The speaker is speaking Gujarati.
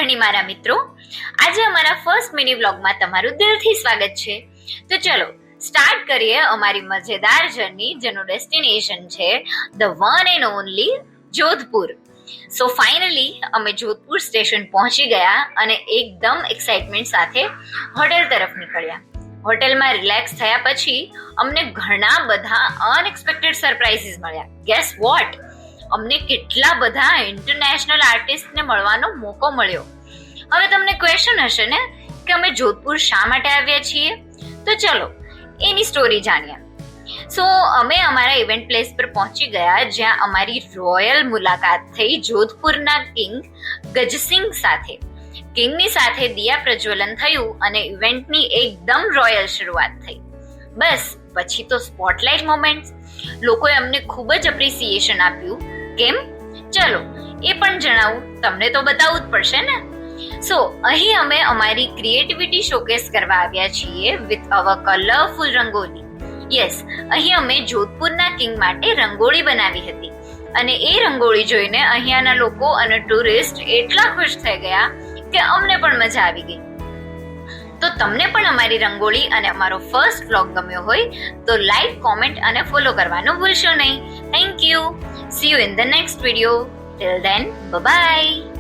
મોર્નિંગ મારા મિત્રો, આજે અમારા ફર્સ્ટ મિની વ્લોગમાં તમારું દિલથી સ્વાગત છે. તો ચલો સ્ટાર્ટ કરીએ અમારી મજેદાર જર્ની, જેનું ડેસ્ટિનેશન છે the one and only Jodhpur. So finally અમે જોધપુર સ્ટેશન પહોંચી ગયા અને એકદમ એક્સાઇટમેન્ટ સાથે હોટેલ તરફ નીકળ્યા. હોટેલમાં રિલેક્સ થયા પછી અમને ઘણા બધા અનએક્સપેક્ટેડ સરપ્રાઇઝીસ મળ્યા. Guess what? અમને કેટલા બધા ઇન્ટરનેશનલ આર્ટિસ્ટને મળવાનો મોકો મળ્યો. હવે તમને ક્વેશ્ચન હશે ને કે અમે જોધપુર શા માટે આવ્યા છીએ? તો ચલો એની સ્ટોરી જાણીએ. સો અમે અમારા ઇવેન્ટ પ્લેસ પર પહોંચી ગયા, જ્યાં અમારી રોયલ મુલાકાત થઈ જોધપુરના કિંગ ગજસિંહ સાથે. કિંગની સાથે દિયા પ્રજ્વલન થયું અને ઇવેન્ટની એકદમ રોયલ શરૂઆત થઈ. બસ પછી તો સ્પોટલાઇટ મોમેન્ટ્સ. લોકોએ અમને ખૂબ જ એપ્રિસિએશન આપ્યું. કેમ? ચલો એ પણ જણાવું, તમને તો બતાવવું જ પડશે ને. સો અહીં અમે અમારી ક્રિએટિવિટી શોકેસ કરવા આવ્યા છીએ with our colourful rangoli. Yes, અહીં અમે જોધપુરના કિંગ માટે રંગોળી બનાવી હતી અને એ રંગોળી જોઈને અહીંયાના લોકો અને ટુરિસ્ટ એટલા ખુશ થઈ ગયા કે અમને પણ મજા આવી ગઈ. તો તમને પણ અમારી રંગોળી અને અમારો ફર્સ્ટ વ્લોગ ગમ્યો હોય તો લાઈક, કોમેન્ટ અને ફોલો કરવાનું ભૂલશો નહીં. Thank you. See you in the next video. Till then, bye-bye.